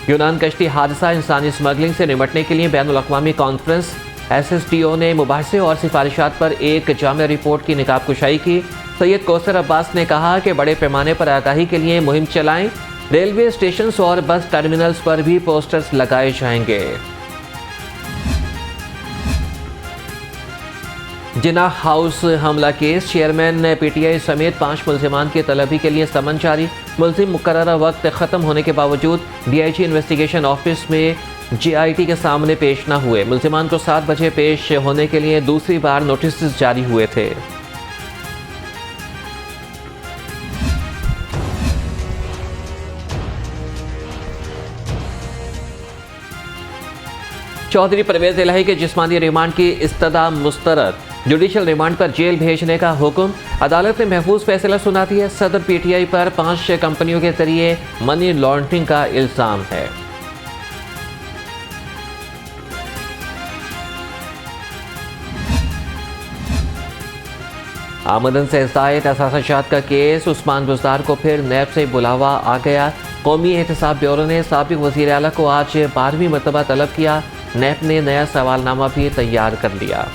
यूनान कश्ती हादसा इंसानी स्मगलिंग से निपटने के लिए बैनुल अक़वामी कॉन्फ्रेंस। SSTO ने मुबाहिसे और सिफारिशात पर एक जामिया रिपोर्ट की निकाब कुशाई की। सैयद कौसर अब्बास ने कहा कि बड़े पैमाने पर आगाही के लिए मुहिम चलाएं। रेलवे स्टेशन और बस टर्मिनल्स पर भी पोस्टर्स लगाए जाएंगे। जिन्ना हाउस हमला केस, चेयरमैन PTI समेत 5 मुल्जिमान की तलबी के लिए समन जारी। मुल्जिम मुकर्ररा वक्त ख़त्म होने के बावजूद DIG इन्वेस्टिगेशन ऑफिस में GIT के सामने पेश न हुए। मुल्जिमान को 7 बजे पेश होने के लिए दूसरी बार नोटिस जारी हुए थे। चौधरी परवेज इलाही के जिस्मानी रिमांड की इस्तदा मुस्तरद। जुडिशल रिमांड पर जेल भेजने का हुक्म। अदालत ने महफूज फैसला सुना दिया। सदर PTI पर 5 कंपनियों के जरिए मनी लॉन्ड्रिंग का इल्जाम है। आमदन से ज़ायद असासाजात का केस, उस्मान बुज़दार को फिर नैब से बुलावा आ गया। कौमी एहतसाब ब्यूरो ने साबिक़ वज़ीर आला को आज 12वीं मरतबा तलब किया। नैब ने नया सवालनामा भी तैयार कर लिया।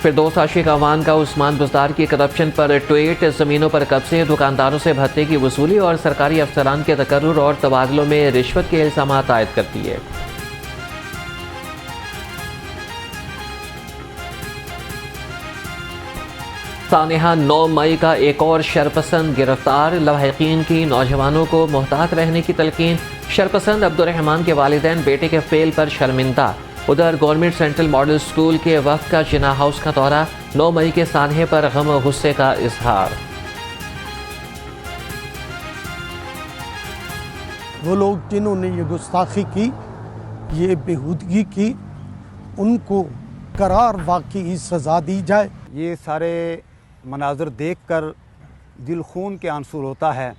फिरदौस आशिक अवान का उस्मान बुज़दार की करप्शन पर ट्वीट। ज़मीनों पर कब्जे, दुकानदारों से भत्ते की वसूली और सरकारी अफसरान के तकर्रुर और तबादलों में रिश्वत के इल्ज़ाम आयद करती है। सानेहा 9 मई का एक और शरपसंद गिरफ्तार। लवाहिकीन की नौजवानों को मोहतात रहने की तलकीन। शरपसंद अब्दुर्रहमान के वालिदैन बेटे के फेल पर शर्मिंदा। उधर गवर्नमेंट सेंट्रल मॉडल स्कूल के वक्त का जिन्ना हाउस का दौरा। 9 मई के सानहे पर गम और गुस्से का इजहार। वो लोग जिन्होंने ये गुस्ताखी की, ये बेहूदगी की, उनको करार वाकई सज़ा दी जाए। ये सारे मनाज़र देखकर दिल खून के आंसू होता है।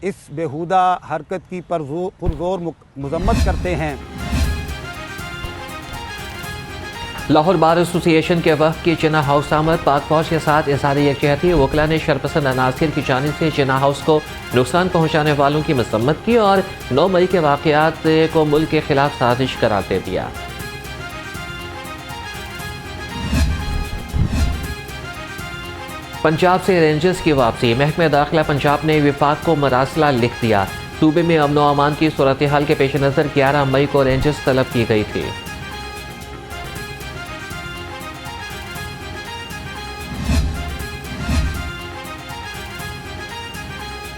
इस बेहुदा हरकत की पुरज़ोर मज़म्मत करते हैं। लाहौर बार एसोसिएशन के वक्त की जिन्ना हाउस आमद। पाक फौज के साथ इज़हार यकजहती। वकला ने शरपसंद अनासिर की जानिब से जिन्ना हाउस को नुकसान पहुँचाने वालों की मजम्मत की और 9 मई के वाक़यात को मुल्क के खिलाफ साजिश करार दे दिया। पंजाब से रेंजर्स की वापसी। महकमा दाखिला पंजाब ने विफाक को मरासला लिख दिया। सूबे में अमन व अमान की सूरत हाल के पेश नज़र 11 मई को रेंजर्स तलब की गई थी।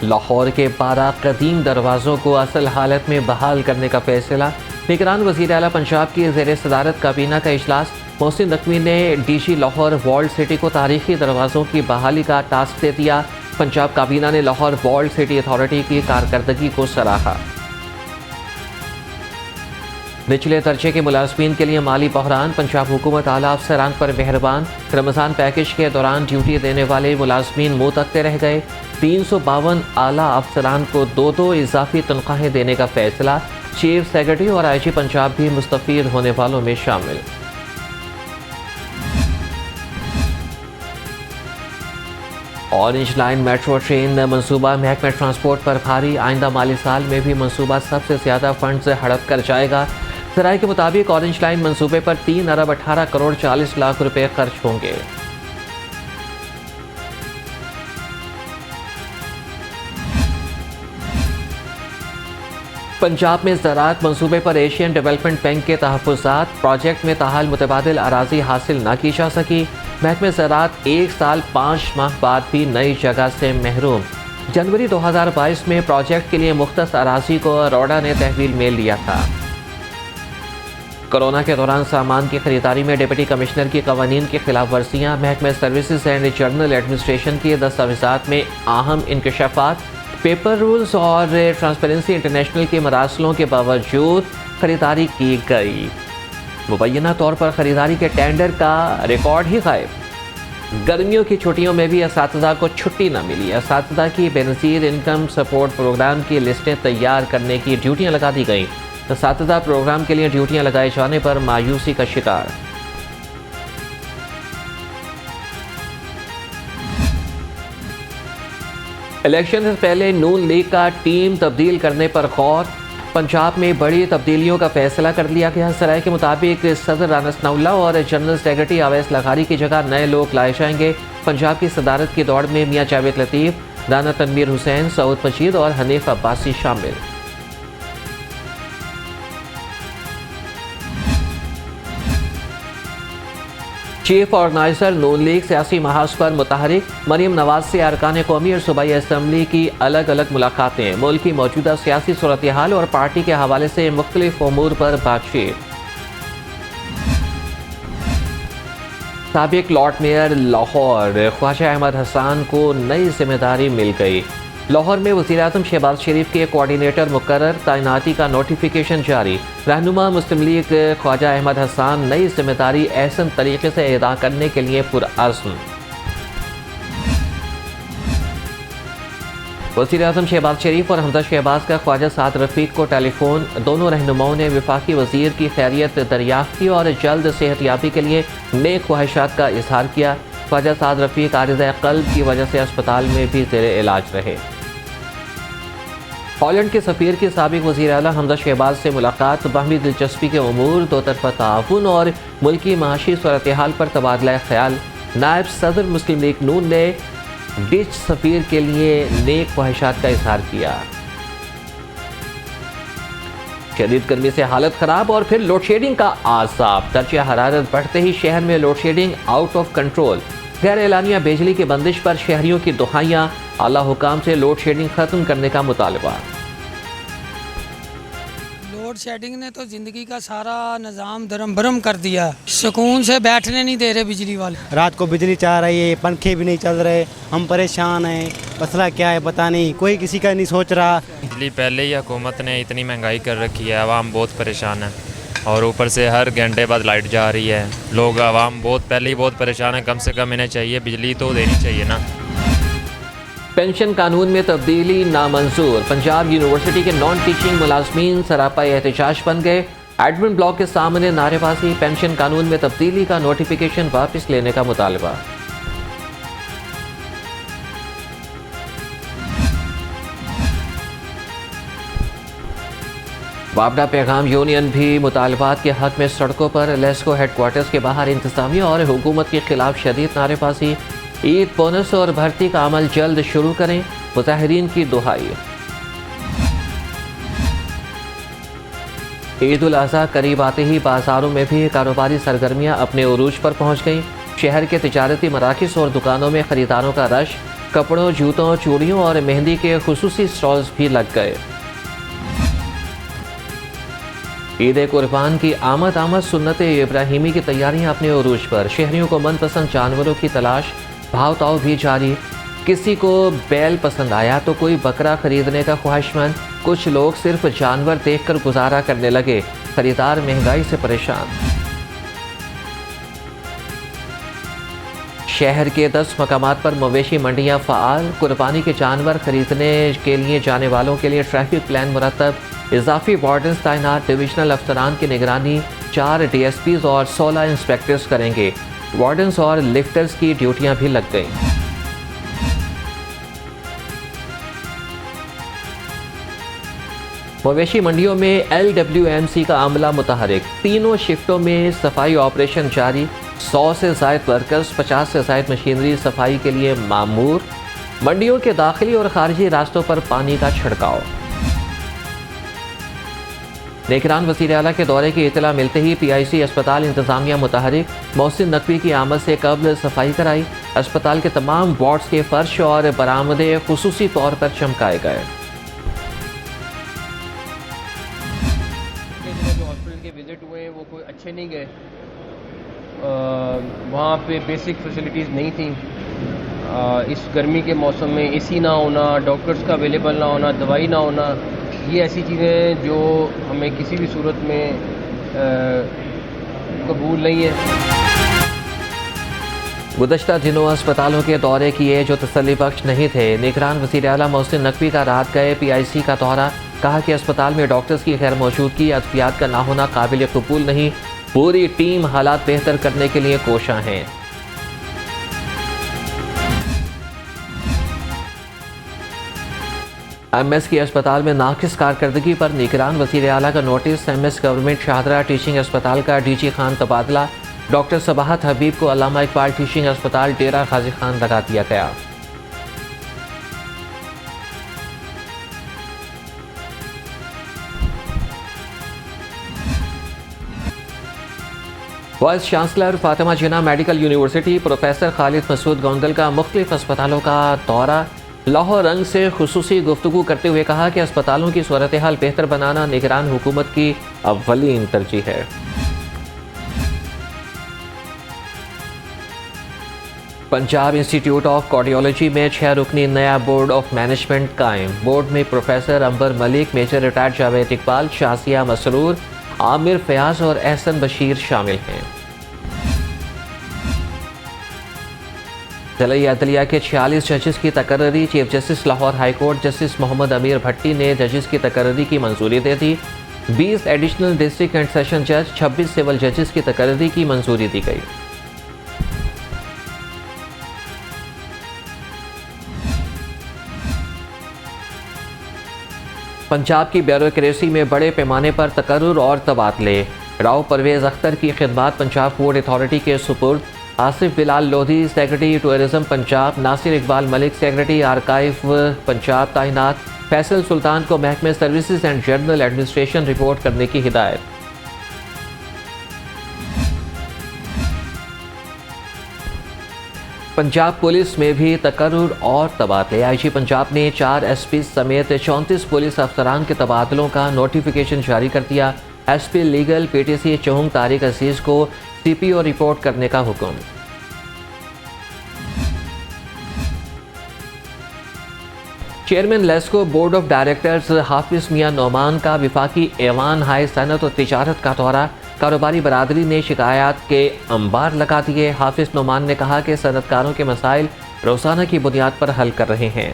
लाहौर के 12 कदीम दरवाज़ों को असल हालत में बहाल करने का फैसला। निगरान वज़ीर आला पंजाब की ज़ेर सदारत काबीना का इजलास। मोहसिन नकवी ने DG लाहौर वॉल्ड सिटी को तारीखी दरवाज़ों की बहाली का टास्क दे दिया। पंजाब काबीना ने लाहौर वॉल्ड सिटी अथॉरिटी की कारकर्दगी को सराहा। निचले दर्जे के मुलाजमीन के लिए माली बहरान। पंजाब हुकूमत आला अफसरान पर मेहरबान। रमज़ान पैकेज के दौरान ड्यूटी देने वाले मुलाजमीन मुँह तकते रह गए। 352 आला अफसरान को 2 इजाफी तनख्वाहें देने का फैसला। चीफ सेक्रेटरी और IG पंजाब भी मुस्तफ़ीद होने वालों में शामिल। ऑरेंज लाइन मेट्रो ट्रेन मंसूबा महकमा ट्रांसपोर्ट पर भारी। आइंदा माली साल में भी मंसूबा सबसे ज़्यादा फंड से हड़प कर जाएगा। ज़राए के मुताबिक ऑरेंज लाइन मंसूबे पर 3 अरब 18 करोड़ 40 लाख रुपए खर्च होंगे। पंजाब में ज़राअत मंसूबे पर एशियन डेवलपमेंट बैंक के तहफ़्फ़ुज़ात। प्रोजेक्ट में ताहाल मुतबादिल अराज़ी हासिल न की जा सकी। महकमे ज़राअत 1 साल 5 माह बाद भी नई जगह से महरूम। जनवरी 2022 में प्रोजेक्ट के लिए मुख्तस अराज़ी को रोडा ने तहवील में लिया था। कोरोना के दौरान सामान की खरीदारी में डिप्टी कमिश्नर की कवानीन की खिलाफ वर्जियाँ। महकमे सर्विसेज एंड जनरल एडमिनिस्ट्रेशन के दस्तावेज़ात में अहम इंकशाफात। पेपर रूल्स और ट्रांसपेरेंसी इंटरनेशनल के मरासलों के बावजूद खरीदारी की गई। मुबैना तौर पर खरीदारी के टेंडर का रिकॉर्ड ही गायब। गर्मियों की छुट्टियों में भी असातिज़ा को छुट्टी न मिली। असातिज़ा की बेनज़ीर इनकम सपोर्ट प्रोग्राम की लिस्टें तैयार करने की ड्यूटियाँ लगा दी गईं। असातिज़ा प्रोग्राम के लिए ड्यूटियाँ लगाए जाने पर मायूसी का शिकार। इलेक्शन से पहले नून लीग का टीम तब्दील करने पर गौर। पंजाब में बड़ी तब्दीलियों का फैसला कर लिया गया। सराय के मुताबिक सदर राना सनाउल्लाह और जनरल सेक्रेटरी अवैस लखारी की जगह नए लोग लाए जाएंगे। पंजाब की सदारत की दौड़ में मियां जावेद लतीफ़, राना तनवीर हुसैन, सऊद मजीद और हनीफ अब्बासी शामिल। चीफ ऑर्गेनाइजर नून लीग सियासी महाज पर मुतहरिक। मरीम नवाज से अरकान कौमी और सूबाई असम्बली की अलग अलग मुलाकातें। मुल्क की मौजूदा सियासी सूरत हाल और पार्टी के हवाले से मुख्तलिफ उमूर पर बातचीत। साबिक लॉर्ड मेयर लाहौर ख्वाजा अहमद हसन को नई जिम्मेदारी मिल गई। लाहौर में वज़ीर-ए-आज़म शहबाज शरीफ के कोऑर्डिनेटर मुकर्रर, तैनाती का नोटिफिकेशन जारी। रहनुमा मुस्लिम लीग ख्वाजा अहमद हसन नई जिम्मेदारी एहसन तरीके से अदा करने के लिए पुरअज़्म। वज़ीर-ए-आज़म शहबाज शरीफ और हमजा शहबाज का ख्वाजा साद रफ़ीक को टेलीफोन। दोनों रहनुमाओं ने वफाकी वज़ीर की खैरियत दरियाफ्त की और जल्द सेहतयाबी के लिए नेक ख्वाहिशात का इजहार किया। ख्वाजा साद रफ़ीक आरिज़ा क़ल्ब की वजह से अस्पताल में भी ज़ेरे इलाज रहे। हॉलैंड के सफ़ीर की साबिक वज़ीर आला हमजा शहबाज से मुलाकात। बाहमी दिलचस्पी के उमूर, दो तरफ़ा ताउन और मुल्की माशी सूरत हाल पर तबादला ख्याल। नायब सदर मुस्लिम लीग नून ने डिच सफ़ीर के लिए नेक ख्वाहिशात का इजहार किया। शदीद गर्मी से हालत खराब और फिर लोड शेडिंग का आसाब। दर्जा हरारत बढ़ते ही शहर में load shedding out of control. गैर एलानिया बिजली की बंदिश पर शहरियों की दुहाइयां। आला हुकाम से लोड शेडिंग खत्म करने का मुतालबा। लोड शेडिंग ने तो ज़िंदगी का सारा निज़ाम दरम बरम कर दिया। सुकून से बैठने नहीं दे रहे बिजली वाले। रात को बिजली चाह रही है, पंखे भी नहीं चल रहे, हम परेशान हैं। मसला क्या है पता नहीं, कोई किसी का नहीं सोच रहा। बिजली पहले ही हुकूमत ने इतनी महंगाई कर रखी है, आवाम बहुत परेशान है और ऊपर से हर घंटे बाद लाइट जा रही है। लोग आवाम पहले ही बहुत परेशान है। कम से कम इन्हें चाहिए, बिजली तो देनी चाहिए ना। पेंशन कानून में तब्दीली नामंजूर। पंजाब यूनिवर्सिटी के नॉन टीचिंग मुलाजमीन सरापा एहतजाज बन गए। एडमिन ब्लॉक के सामने नारेबाजी। पेंशन कानून में तब्दीली का नोटिफिकेशन वापस लेने का मुतालबा। वापडा पैगाम यूनियन भी मुतालबात के हक में सड़कों पर। लेस्को हेडक्वार्टर्स के बाहर इंतजामिया और हुकूमत के खिलाफ शदीद नारेबाजी। ईद बोनस और भर्ती का अमल जल्द शुरू करें, मुजाहिरीन की दुहाई। ईद उल अज़हा करीब आते ही बाजारों में भी कारोबारी सरगर्मियां अपने उरूज पर पहुंच गईं। शहर के तिजारती मराकिज़ और दुकानों में खरीदारों का रश। कपड़ों, जूतों, चूड़ियों और मेहंदी के खुसूसी स्टॉल्स भी लग गए। ईद कुर्बान की आमद सुन्नत इब्राहिमी की तैयारियां अपने उरूज पर। शहरियों को मनपसंद जानवरों की तलाश, भाव ताव भी जारी। किसी को बैल पसंद आया तो कोई बकरा खरीदने का ख्वाहिशमंद। कुछ लोग सिर्फ जानवर देखकर गुजारा करने लगे। खरीदार महंगाई से परेशान। शहर के 10 मकामात पर मवेशी मंडियां फ़ाल। कुर्बानी के जानवर खरीदने के लिए जाने वालों के लिए ट्रैफिक प्लान मुरतब। इजाफी वार्डन्स तैनात। डिविजनल अफसरान की निगरानी 4 DSPs और 16 इंस्पेक्टर्स करेंगे। वार्डन्स और लिफ्टर्स की ड्यूटियां भी लग गईं। मवेशी मंडियों में LWMC का अमला मुतहरिक। तीनों शिफ्टों में सफाई ऑपरेशन जारी। 100 से ज़ायद वर्कर्स, 50 से ज़ायद मशीनरी सफाई के लिए मामूर। मंडियों के दाखिली और खारजी रास्तों पर पानी का छिड़काव। निगरान वज़ीर आला के दौरे की इतला मिलते ही PIC अस्पताल इंतजामिया मुतहरिक। मोहसिन नकवी की आमद से कब्ल सफाई कराई। अस्पताल के तमाम वार्ड्स के फर्श और बरामदे खुसूसी तौर पर चमकाए गए। जो हॉस्पिटल के विजिट हुए वो कोई अच्छे नहीं गए। वहाँ पे बेसिक फैसिलिटीज़ नहीं थी। इस गर्मी के मौसम में AC ना होना, डॉक्टर्स का अवेलेबल ना होना, दवाई ना होना, ये ऐसी चीज़ें जो हमें किसी भी सूरत में कबूल नहीं है। गुज़श्ता दिनों अस्पतालों के दौरे किए जो तसल्ली बख्श नहीं थे। निगरान वज़ीर आला मोहसिन नकवी का रात गए PIC का दौरा। कहा कि अस्पताल में डॉक्टर्स की गैर मौजूदगी, अद्वियात का ना होना काबिल कबूल नहीं। पूरी टीम हालात बेहतर करने के लिए कोशां है। MS के अस्पताल में नाकिस कारकर्दगी पर निगरान वज़ीर आला का notice. MS government Shahdara teaching अस्पताल का DG खान तबादला। डॉक्टर सबाहत हबीब को अल्लामा इकबाल टीचिंग अस्पताल डेरा गाजी खान लगा दिया गया। Vice chancellor Fatima Jinnah medical university professor Khalid Masood Gondal का मुख्तलिफ अस्पतालों का दौरा। लाहौर रंग से खुसूसी गुफ्तगू करते हुए कहा कि अस्पतालों की सूरत हाल बेहतर बनाना निगरान हुकूमत की अव्वलीन तरजीह है। पंजाब इंस्टीट्यूट ऑफ कार्डियोलॉजी में 6 रुकनी नया बोर्ड ऑफ मैनेजमेंट कायम। बोर्ड में प्रोफेसर अंबर मलिक, मेजर रिटायर्ड जावेद इकबाल, शासिया मसरूर, आमिर फयाज और एहसन बशीर शामिल हैं। ज़िला अदलिया के 46 जजेस की तकर्री। Chief justice Lahore high court justice Mohammad Amir Bhatti ने जजेस की तकर्री की मंजूरी दे दी। 20 एडिशनल डिस्ट्रिक्ट एंड सेशन जज, 26 सिविल जजेस की तकर्री की मंजूरी दी गई। पंजाब की ब्यूरोक्रेसी में बड़े पैमाने पर तकर्रुर और तबादले। राव परवेज़ अख्तर की खिदमात पंजाब फूड अथॉरिटी के सुपुर्द। Asif Bilal Lodhi secretary tourism Punjab. Nasir Iqbal Malik secretary archive Punjab तैनात। फैसल सुल्तान को महकमे services and general administration report करने की हिदायत। पंजाब पुलिस में भी तकर्रुर और तबादले। IG पंजाब ने 4 SP समेत 34 पुलिस अफसरान के तबादलों का नोटिफिकेशन जारी कर दिया। SP legal PTC Chung Tariq Aziz को CPO रिपोर्ट करने का हुक्म। Chairman LESCO board of directors Hafiz Mian Noman का विफाकी ऐवान हाई सनत और तिजारत का दौरा। कारोबारी बरादरी ने शिकायत के अंबार लगा दिए। हाफिज नोमान ने कहा कि सनतकारों के मसाइल रोजाना की बुनियाद पर हल कर रहे हैं।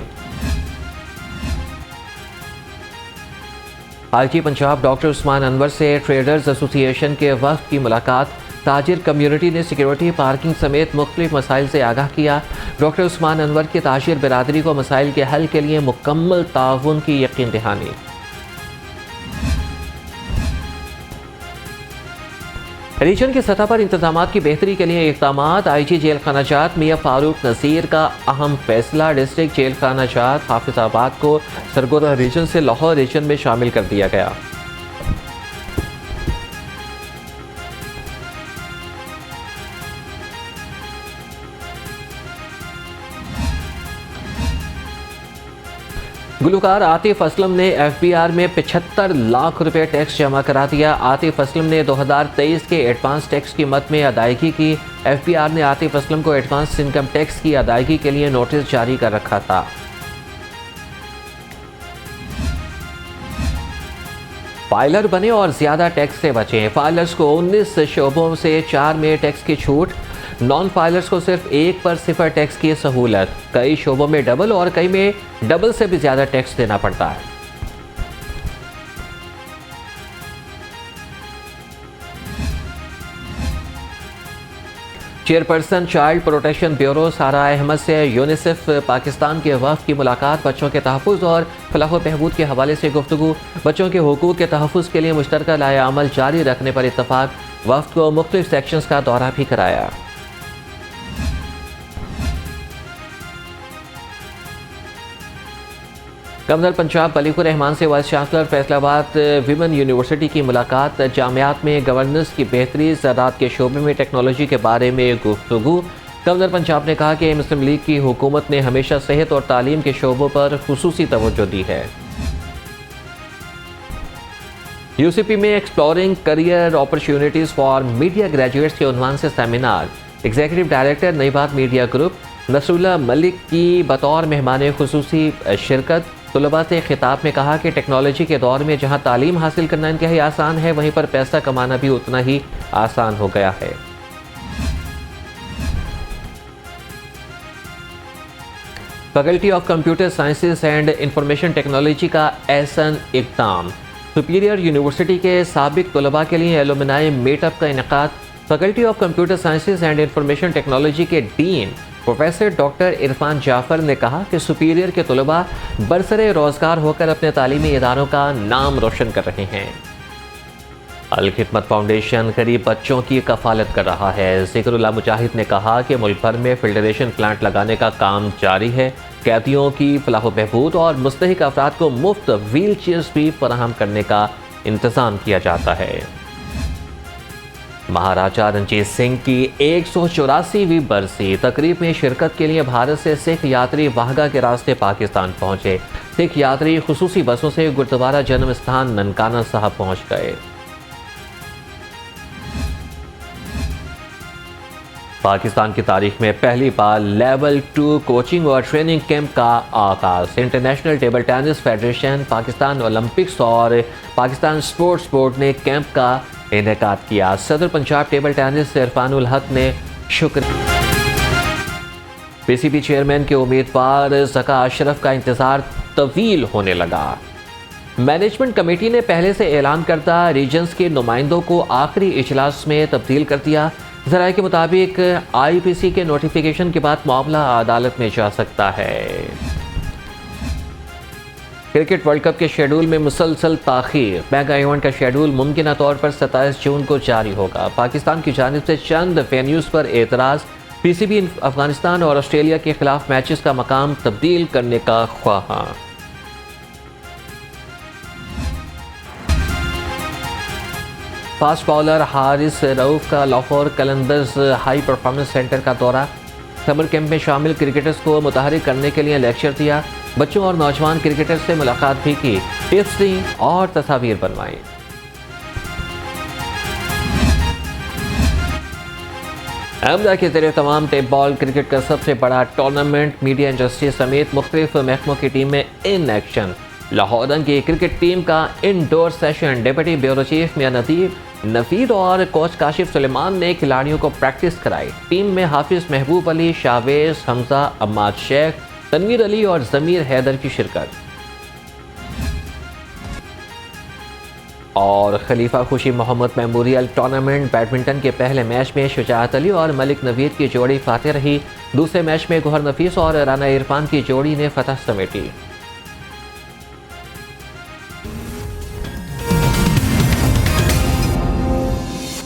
IG पंजाब डॉक्टर उस्मान अनवर से ट्रेडर्स एसोसिएशन के वफ्द की मुलाकात। ताजिर कम्युनिटी ने सिक्योरिटी, पार्किंग समेत मुख्तलिफ मसाइल से आगाह किया। डॉक्टर उस्मान अनवर की ताजिर बिरादरी को मसाइल के हल के लिए मुकम्मल ताउन की यकीन दहानी। रीजन की सतह पर इंतजाम की बेहतरी के लिए इक़दाम। IG जेल खाना जात मियां फारूक नसीर का अहम फैसला। डिस्ट्रिक्ट जेल खाना जात हाफिजाबाद को सरगोदा रीजन से लाहौर रीजन में शामिल कर दिया गया। गुलकार आतिफ असलम ने FBR में 75 लाख रुपए टैक्स जमा करा दिया। आतिफ असलम ने 2023 के एडवांस टैक्स की मद में अदायगी की। FBR ने आतिफ असलम को एडवांस इनकम टैक्स की अदायगी के लिए नोटिस जारी कर रखा था। फाइलर बने और ज्यादा टैक्स से बचें। फाइलर्स को 19 शोबों से 4 में टैक्स की छूट। नॉन फाइलर्स को सिर्फ 1 पर 0 टैक्स की सहूलत। कई शोबों में डबल और कई में डबल से भी ज्यादा टैक्स देना पड़ता है। चेयरपर्सन चाइल्ड प्रोटेक्शन ब्यूरो सारा अहमद से यूनिसेफ पाकिस्तान के वफ़द की मुलाकात। बच्चों के तहफ़्फ़ुज़ और फलाह व बहबूद के हवाले से गुफ्तगू। बच्चों के हुकूक के तहफ़्फ़ुज़ के लिए मुश्तरका लाए अमल जारी रखने पर इत्तफ़ाक। वफ़द को मुख्तलिफ सेक्शंस का दौरा भी कराया। गवर्नर पंजाब बलीकुर रहमान से vice chancellor Faisalabad women university की मुलाकात। जामियात में गवर्नेंस की बेहतरी, ज़राअत के शोबे में टेक्नोलॉजी के बारे में गुफ्तगू। गवर्नर पंजाब ने कहा कि मुस्लिम लीग की हुकूमत ने हमेशा सेहत और तालीम के शोबों पर खुसूसी तवज्जो दी है। UCP में exploring career opportunities for media graduates के उन्वान से सेमिनार। एग्जीक्यूटिव डायरेक्टर नई बात मीडिया ग्रुप नसरुल्लाह मलिक की बतौर मेहमान खुसूसी शिरकत। तलबा से खिताब में कहा कि टेक्नोलॉजी के दौर में जहां तालीम हासिल करना इंतहाई आसान है, वहीं पर पैसा कमाना भी उतना ही आसान हो गया है। Faculty of computer sciences and information technology का एहसन इक़दाम। सुपीरियर यूनिवर्सिटी के साबिक तलबा के लिए एलुमनाई मीटअप का इनेकाद। Faculty of computer sciences and information technology के dean professor doctor Irfan Jafar ने कहा कि सुपीरियर के तलबा बरसरे रोज़गार होकर अपने तालीमी इदारों का नाम रोशन कर रहे हैं। अल खिदमत फाउंडेशन गरीब बच्चों की कफालत कर रहा है। ज़िक्रुल्लाह मुजाहिद ने कहा कि मुल्क भर में फिल्टरेशन प्लांट लगाने का काम जारी है। कैदियों की फलाह व बहबूद और मुस्तहिक अफराद को मुफ्त व्हील चेयर्स भी फराहम करने का इंतज़ाम किया जाता है। महाराजा रणजीत सिंह की 184वीं बरसी तकरीब में शिरकत के लिए भारत से सिख यात्री वाहगा के रास्ते पाकिस्तान पहुंचे। सिख यात्री खुसूसी बसों से गुरुद्वारा जन्म स्थान ननकाना साहब पहुंच गए। पाकिस्तान की तारीख में पहली बार लेवल 2 कोचिंग और ट्रेनिंग कैंप का आगाज। International table tennis federation, Pakistan Olympics और पाकिस्तान स्पोर्ट्स बोर्ड ने कैंप का इनेकाद किया। सदर पंजाब टेबल टेनिस इरफानुल हक ने शुक्रिया। पीसीबी चेयरमैन के उम्मीदवार ज़का अशरफ का इंतजार तवील होने लगा। मैनेजमेंट कमेटी ने पहले से ऐलान करदा रीजन्स के नुमाइंदों को आखिरी इजलास में तब्दील कर दिया। ज़राए के मुताबिक आईपीसी के नोटिफिकेशन के बाद मामला अदालत में जा सकता है। क्रिकेट वर्ल्ड कप के शेड्यूल में मुसलसल ताख़ीर। मेगा इवेंट का शेड्यूल मुमकिन तौर पर 27 जून को जारी होगा। पाकिस्तान की जानिब से चंद वेन्यूज़ पर एतराज़। पीसीबी अफगानिस्तान और ऑस्ट्रेलिया के खिलाफ मैचेस का मकाम तब्दील करने का ख्वाहा। फास्ट बॉलर हारिस रऊफ का Lahore Qalandars high performance centre का दौरा। समर कैंप में शामिल क्रिकेटर्स को मुतहरिक करने के लिए लेक्चर दिया। बच्चों और नौजवान क्रिकेटर्स से मुलाकात भी की, टिप्स दी और तस्वीर बनवाई। अहमदा के ज़रिए तमाम टेप बॉल क्रिकेट का सबसे बड़ा टूर्नामेंट, मीडिया इंडस्ट्री समेत मुख्तलिफ महकमों की टीमें इन एक्शन। लाहौर की क्रिकेट टीम का indoor session. Deputy bureau chief Mian Nafeed और कोच काशिफ सुलेमान ने खिलाड़ियों को प्रैक्टिस कराई। टीम में हाफिज महबूब अली, शावेज, हमजा, अम्माद शेख, तनवीर अली और ज़मीर हैदर की शिरकत। और खलीफा खुशी मोहम्मद मेमोरियल टूर्नामेंट बैडमिंटन के पहले मैच में शुजाअत अली और मलिक नवीद की जोड़ी फातेह रही। दूसरे मैच में गौहर नफीस और राना इरफान की जोड़ी ने फतह समेटी।